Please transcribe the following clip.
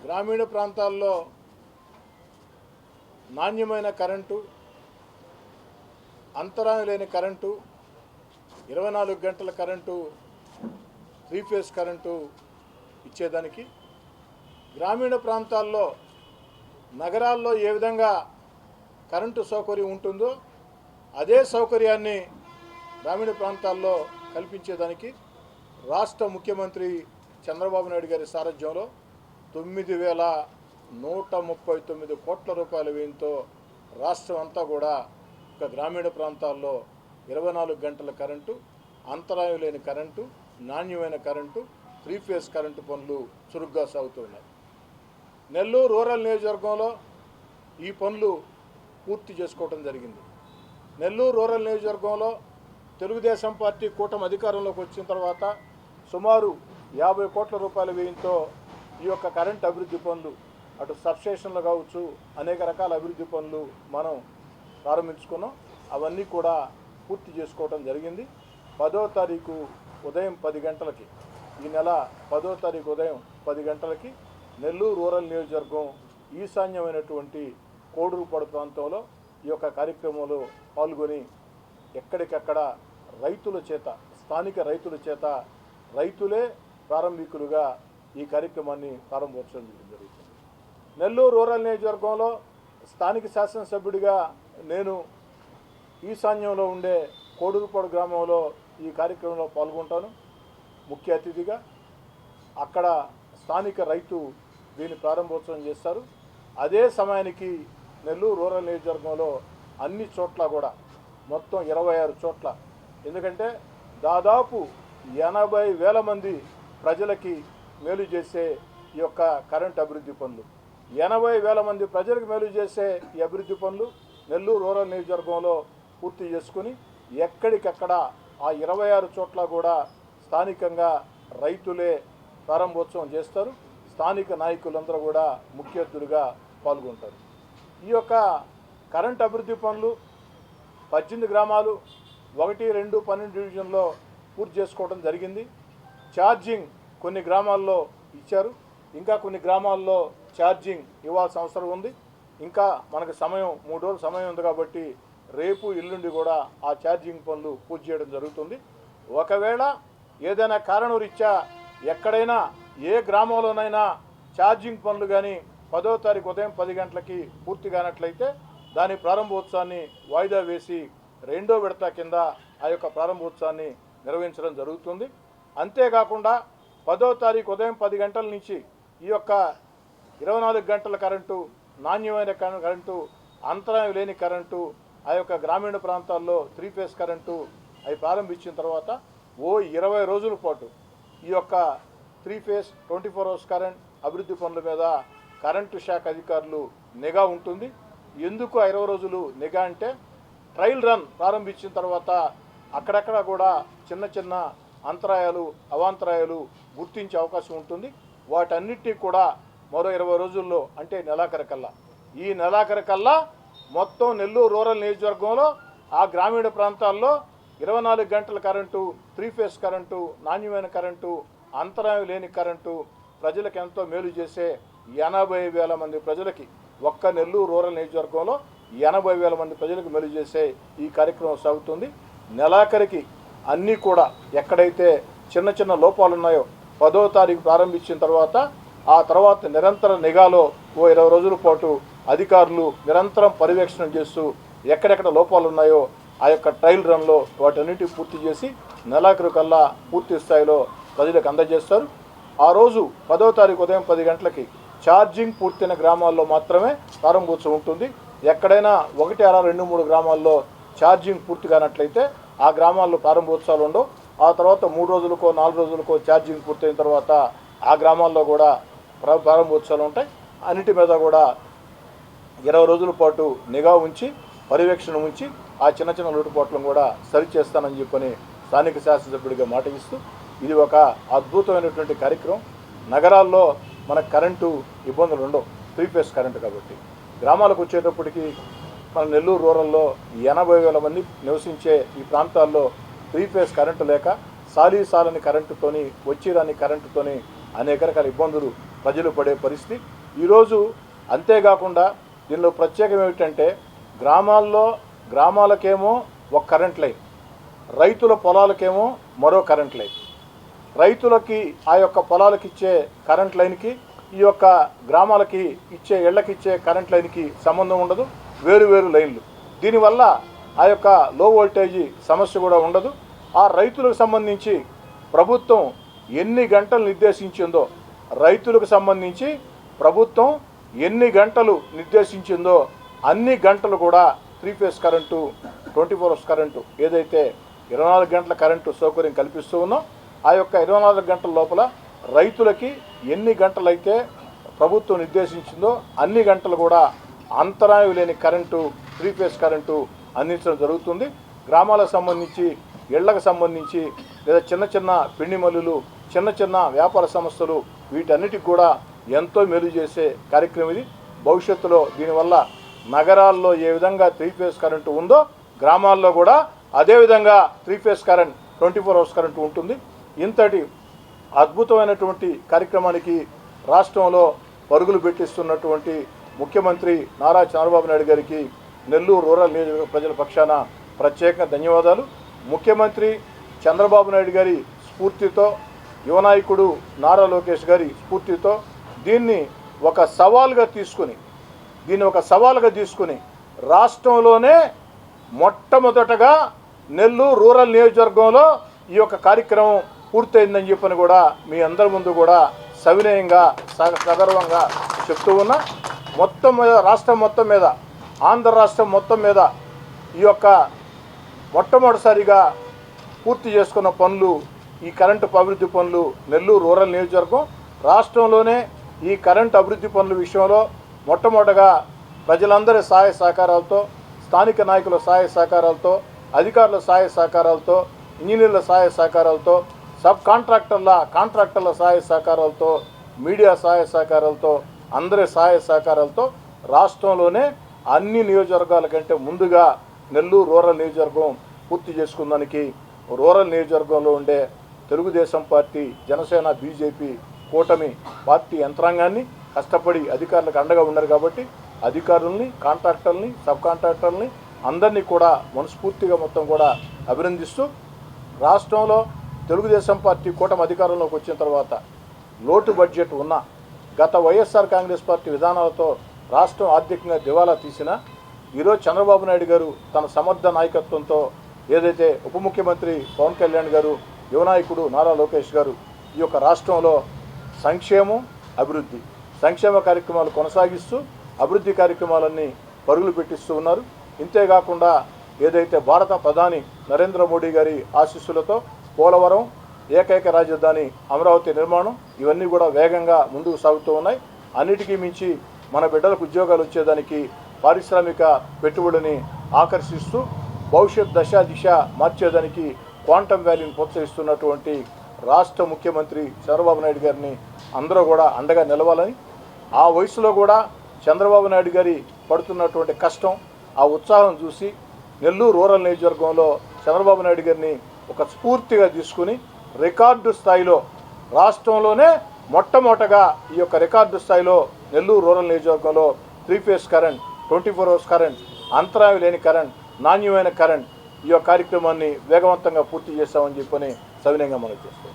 గ్రామీణ ప్రాంతాల్లో నాణ్యమైన కరెంటు, అంతరాయం లేని కరెంటు, 24 గంటల కరెంటు, 3 ఫేజ్ కరెంటు ఇచ్చేదానికి గ్రామీణ ప్రాంతాల్లో నగరాల్లో ఏ విధంగా కరెంటు సౌకర్యం ఉంటుందో అదే సౌకర్యాన్ని గ్రామీణ ప్రాంతాల్లో కల్పించేదానికి రాష్ట్ర ముఖ్యమంత్రి చంద్రబాబు నాయుడు గారి సారథ్యంలో 9,139 కోట్ల రూపాయల వ్యయంతో రాష్ట్రం అంతా కూడా ఒక గ్రామీణ ప్రాంతాల్లో 24 గంటల కరెంటు, అంతరాయం లేని కరెంటు, నాణ్యమైన కరెంటు, 3 ఫేజ్ కరెంటు పనులు చురుగ్గా సాగుతున్నాయి. నెల్లూరు రూరల్ నియోజకవర్గంలో ఈ పనులు పూర్తి చేసుకోవడం జరిగింది. నెల్లూరు రూరల్ నియోజకవర్గంలో తెలుగుదేశం పార్టీ కూటమి అధికారంలోకి వచ్చిన తర్వాత సుమారు 50 కోట్ల రూపాయల వ్యయంతో ఈ యొక్క కరెంట్ అభివృద్ధి పనులు, అటు సబ్స్టేషన్లు కావచ్చు, అనేక రకాల అభివృద్ధి పనులు మనం ప్రారంభించుకున్నాం. అవన్నీ కూడా పూర్తి చేసుకోవడం జరిగింది. 10వ తారీఖు ఉదయం 10 గంటలకి, ఈ నెల 10వ తారీఖు ఉదయం 10 గంటలకి నెల్లూరు రూరల్ నియోజకవర్గం ఈశాన్యమైనటువంటి కోడూరుపాడు ప్రాంతంలో ఈ యొక్క కార్యక్రమంలో పాల్గొని ఎక్కడికక్కడ రైతుల చేత, స్థానిక రైతుల చేత, రైతులే ప్రారంభికులుగా ఈ కార్యక్రమాన్ని ప్రారంభోత్సవం జరుగుతుంది. నెల్లూరు రూరల్ నియోజకవర్గంలో స్థానిక శాసనసభ్యుడిగా నేను ఈశాన్యంలో ఉండే కోడూరుపాడు గ్రామంలో ఈ కార్యక్రమంలో పాల్గొంటాను ముఖ్య అతిథిగా. అక్కడ స్థానిక రైతు దీన్ని ప్రారంభోత్సవం చేస్తారు. అదే సమయానికి నెల్లూరు రూరల్ నియోజకవర్గంలో అన్ని చోట్ల కూడా మొత్తం 26 చోట్ల, ఎందుకంటే దాదాపు 80,000 మంది ప్రజలకి మేలు చేసే ఈ యొక్క కరెంట్ అభివృద్ధి పనులు, 80,000 మంది ప్రజలకు మేలు చేసే ఈ అభివృద్ధి పనులు నెల్లూరు రూరల్ నియోజకవర్గంలో పూర్తి చేసుకుని ఎక్కడికక్కడ ఆ 26 చోట్ల కూడా స్థానికంగా రైతులే ప్రారంభోత్సవం చేస్తారు. స్థానిక నాయకులందరూ కూడా ముఖ్య అతిథులుగా పాల్గొంటారు. ఈ యొక్క కరెంట్ అభివృద్ధి పనులు 18 గ్రామాలు 1, 2, 12 డివిజన్లో పూర్తి చేసుకోవడం జరిగింది. ఛార్జింగ్ కొన్ని గ్రామాల్లో ఇచ్చారు, ఇంకా కొన్ని గ్రామాల్లో ఛార్జింగ్ ఇవ్వాల్సిన అవసరం ఉంది. ఇంకా మనకు సమయం 3 రోజులు సమయం ఉంది కాబట్టి రేపు ఎల్లుండి కూడా ఆ ఛార్జింగ్ పనులు పూర్తి చేయడం జరుగుతుంది. ఒకవేళ ఏదైనా కారణం రీత్యా ఎక్కడైనా ఏ గ్రామంలోనైనా ఛార్జింగ్ పనులు కానీ 10వ తారీఖు ఉదయం 10 గంటలకి పూర్తి కానట్లయితే దాని ప్రారంభోత్సవాన్ని వాయిదా వేసి 2వ విడత కింద ఆ యొక్క ప్రారంభోత్సవాన్ని నిర్వహించడం జరుగుతుంది. అంతేకాకుండా 10వ తారీఖు ఉదయం 10 గంటల నుంచి ఈ యొక్క 24 గంటల కరెంటు, నాణ్యమైన కరెంటు, అంతరాయం లేని కరెంటు, ఆ యొక్క గ్రామీణ ప్రాంతాల్లో 3 ఫేజ్ కరెంటు అవి ప్రారంభించిన తర్వాత 20 రోజుల పాటు ఈ యొక్క 3 ఫేజ్ 24 అవర్స్ కరెంట్ అభివృద్ధి పనుల మీద కరెంటు శాఖ అధికారులు నిఘా ఉంటుంది. ఎందుకు 20 రోజులు నిఘా అంటే ట్రయల్ రన్ ప్రారంభించిన తర్వాత అక్కడక్కడ కూడా చిన్న చిన్న అంతరాయాలు, అవాంతరాయాలు గుర్తించే అవకాశం ఉంటుంది. వాటన్నిటినీ కూడా మరో 20 రోజుల్లో, అంటే నెలాఖరికల్లా, ఈ నెలాఖరికల్లా మొత్తం నెల్లూరు రూరల్ నియోజకవర్గంలో ఆ గ్రామీణ ప్రాంతాల్లో 24 గంటల కరెంటు, 3 ఫేజ్ కరెంటు, నాణ్యమైన కరెంటు, అంతరాయం లేని కరెంటు, ప్రజలకు ఎంతో మేలు చేసే 80,000 మంది ప్రజలకి, ఒక్క నెల్లూరు రూరల్ నియోజకవర్గంలో 80,000 మంది ప్రజలకు మేలు చేసే ఈ కార్యక్రమం సాగుతుంది. నెలాఖరికి అన్నీ కూడా ఎక్కడైతే చిన్న చిన్న లోపాలు ఉన్నాయో 10వ తారీఖు ప్రారంభించిన తర్వాత ఆ తర్వాత నిరంతర నిఘాలో 20 రోజుల పాటు అధికారులు నిరంతరం పర్యవేక్షణ చేస్తూ ఎక్కడెక్కడ లోపాలు ఉన్నాయో ఆ యొక్క ట్రయల్ రన్లో వాటన్నిటిని పూర్తి చేసి నెలాఖరు కల్లా పూర్తి స్థాయిలో ప్రజలకు అందజేస్తారు. ఆ రోజు 10వ తారీఖు ఉదయం 10 గంటలకి ఛార్జింగ్ పూర్తయిన గ్రామాల్లో మాత్రమే ప్రారంభోత్సవం ఉంటుంది. ఎక్కడైనా 1, 2, 3 గ్రామాల్లో ఛార్జింగ్ పూర్తి కానట్లయితే ఆ గ్రామాల్లో ప్రారంభోత్సవాలు ఉండవు. ఆ తర్వాత 3 రోజులకో 4 రోజులకో ఛార్జింగ్ పూర్తయిన తర్వాత ఆ గ్రామాల్లో కూడా ప్రారంభోత్సవాలు ఉంటాయి. అన్నిటి మీద కూడా 20 రోజుల పాటు నిఘా ఉంచి, పర్యవేక్షణ ఉంచి ఆ చిన్న చిన్న లోటుపాట్లను కూడా సరిచేస్తానని చెప్పని స్థానిక శాసనసభ్యుడిగా మాట ఇస్తూ ఇది ఒక అద్భుతమైనటువంటి కార్యక్రమం. నగరాల్లో మనకు కరెంటు ఇబ్బందులు ఉండవు, 3 ఫేజ్ కరెంటు కాబట్టి. గ్రామాలకు వచ్చేటప్పటికి మన నెల్లూరు రూరల్లో 80,000 మంది నివసించే ఈ ప్రాంతాల్లో 3 ఫేజ్ కరెంటు లేక సాలని కరెంటుతోని, వచ్చేదాన్ని కరెంటుతోని అనేక రకాల ఇబ్బందులు ప్రజలు పడే పరిస్థితి ఈరోజు. అంతేకాకుండా దీనిలో ప్రత్యేకం ఏమిటంటే గ్రామాలకేమో ఒక కరెంట్ లైన్, రైతుల పొలాలకేమో మరో కరెంట్ లైన్. రైతులకి ఆ యొక్క పొలాలకి ఇచ్చే కరెంట్ లైన్కి ఈ యొక్క గ్రామాలకి ఇచ్చే ఇళ్లకి ఇచ్చే కరెంట్ లైన్కి సంబంధం ఉండదు, వేరు వేరు లైన్లు. దీనివల్ల ఆ యొక్క లో వోల్టేజీ సమస్య కూడా ఉండదు. ఆ రైతులకు సంబంధించి ప్రభుత్వం ఎన్ని గంటలు నిర్దేశించిందో, రైతులకు సంబంధించి ప్రభుత్వం ఎన్ని గంటలు నిర్దేశించిందో అన్ని గంటలు కూడా 3 ఫేజ్ కరెంటు, 24 అవర్స్ కరెంటు, ఏదైతే 24 గంటల కరెంటు సౌకర్యం కల్పిస్తూ ఉన్నాం ఆ యొక్క 24 గంటల లోపల రైతులకి ఎన్ని గంటలైతే ప్రభుత్వం నిర్దేశించిందో అన్ని గంటలు కూడా అంతరాయం లేని కరెంటు, 3 ఫేజ్ కరెంటు అందించడం జరుగుతుంది. గ్రామాలకు సంబంధించి, ఇళ్లకు సంబంధించి, లేదా చిన్న చిన్న పిండి మల్లులు, చిన్న చిన్న వ్యాపార సంస్థలు, వీటన్నిటికి కూడా ఎంతో మేలు చేసే కార్యక్రమం ఇది. భవిష్యత్తులో దీనివల్ల నగరాల్లో ఏ విధంగా 3 ఫేజ్ కరెంటు ఉందో గ్రామాల్లో కూడా అదేవిధంగా 3 ఫేజ్ కరెంట్, 24 అవర్స్ కరెంటు ఉంటుంది. ఇంతటి అద్భుతమైనటువంటి కార్యక్రమానికి రాష్ట్రంలో పరుగులు పెట్టిస్తున్నటువంటి ముఖ్యమంత్రి నారా చంద్రబాబు నాయుడు గారికి నెల్లూరు రూరల్ నియోజకవర్గ ప్రజల పక్షాన ప్రత్యేకంగా ధన్యవాదాలు. ముఖ్యమంత్రి చంద్రబాబు నాయుడు గారి స్ఫూర్తితో, యువనాయకుడు నారా లోకేష్ గారి స్ఫూర్తితో దీన్ని ఒక సవాలుగా తీసుకుని రాష్ట్రంలోనే మొట్టమొదటగా నెల్లూరు రూరల్ నియోజకవర్గంలో ఈ యొక్క కార్యక్రమం పూర్తయిందని చెప్పని కూడా మీ అందరి ముందు కూడా సవినయంగా సగర్వంగా చెప్తూ ఉన్నా. మొత్తం మీద రాష్ట్రం మొత్తం మీద, ఆంధ్ర రాష్ట్రం మొత్తం మీద ఈ యొక్క మొట్టమొదటిసారిగా పూర్తి చేసుకున్న పనులు, ఈ కరెంటు అభివృద్ధి పనులు నెల్లూరు రూరల్ నియోజకవర్గం. రాష్ట్రంలోనే ఈ కరెంటు అభివృద్ధి పనుల విషయంలో మొట్టమొదటగా ప్రజలందరి సహాయ సహకారాలతో, స్థానిక నాయకుల సహాయ సహకారాలతో, అధికారుల సహాయ సహకారాలతో, ఇంజనీర్ల సహాయ సహకారాలతో, సబ్ కాంట్రాక్టర్ల సహాయ సహకారాలతో, మీడియా సహాయ సహకారాలతో, అందరి సహాయ సహకారాలతో రాష్ట్రంలోనే అన్ని నియోజకవర్గాల కంటే ముందుగా నెల్లూరు రూరల్ నియోజకవర్గం పూర్తి చేసుకున్నానికి రూరల్ నియోజకవర్గంలో ఉండే తెలుగుదేశం పార్టీ, జనసేన, బీజేపీ కూటమి పార్టీ యంత్రాంగాన్ని కష్టపడి అధికారులకు అండగా ఉన్నారు కాబట్టి అధికారుల్ని, కాంట్రాక్టర్ని, సబ్ కాంట్రాక్టర్ని అందరినీ కూడా మనస్ఫూర్తిగా మొత్తం కూడా అభినందిస్తూ, రాష్ట్రంలో తెలుగుదేశం పార్టీ కూటమి అధికారంలోకి వచ్చిన తర్వాత లోటు బడ్జెట్ ఉన్న గత వైఎస్ఆర్ కాంగ్రెస్ పార్టీ విధానాలతో రాష్ట్రం ఆర్థికంగా దివాలా తీసినా ఈరోజు చంద్రబాబు నాయుడు గారు తన సమర్థ నాయకత్వంతో ఏదైతే ఉప ముఖ్యమంత్రి పవన్ కళ్యాణ్ గారు, యువనాయకుడు నారా లోకేష్ గారు ఈ యొక్క రాష్ట్రంలో సంక్షేమ కార్యక్రమాలు కొనసాగిస్తూ అభివృద్ధి కార్యక్రమాలన్నీ పరుగులు పెట్టిస్తూ ఉన్నారు. ఇంతేకాకుండా ఏదైతే భారత ప్రధాని నరేంద్ర మోడీ గారి ఆశీస్సులతో పోలవరం, ఏకైక రాజధాని అమరావతి నిర్మాణం ఇవన్నీ కూడా వేగంగా ముందుకు సాగుతూ ఉన్నాయి. అన్నిటికీ మించి మన బిడ్డలకు ఉద్యోగాలు వచ్చేదానికి పారిశ్రామిక పెట్టుబడిని ఆకర్షిస్తూ భవిష్యత్ దిశ మార్చేదానికి క్వాంటమ్ వ్యాలీని ప్రోత్సహిస్తున్నటువంటి రాష్ట్ర ముఖ్యమంత్రి చంద్రబాబు నాయుడు గారిని అందరూ కూడా అండగా నిలవాలని, ఆ వయసులో కూడా చంద్రబాబు నాయుడు గారి పడుతున్నటువంటి కష్టం, ఆ ఉత్సాహం చూసి నెల్లూరు రూరల్ నియోజకవర్గంలో చంద్రబాబు నాయుడు గారిని ఒక స్ఫూర్తిగా తీసుకుని రికార్డు స్థాయిలో రాష్ట్రంలోనే మొట్టమొదటగా ఈ యొక్క రికార్డు స్థాయిలో నెల్లూరు రూరల్ నియోజకవర్గంలో 3 ఫేజ్ కరెంట్, 24 అవర్స్ కరెంట్, అంతరాయం లేని కరెంట్, నాణ్యమైన కరెంట్ ఈ యొక్క కార్యక్రమాన్ని వేగవంతంగా పూర్తి చేస్తామని చెప్పని సవినయంగా మనవి చేస్తాం.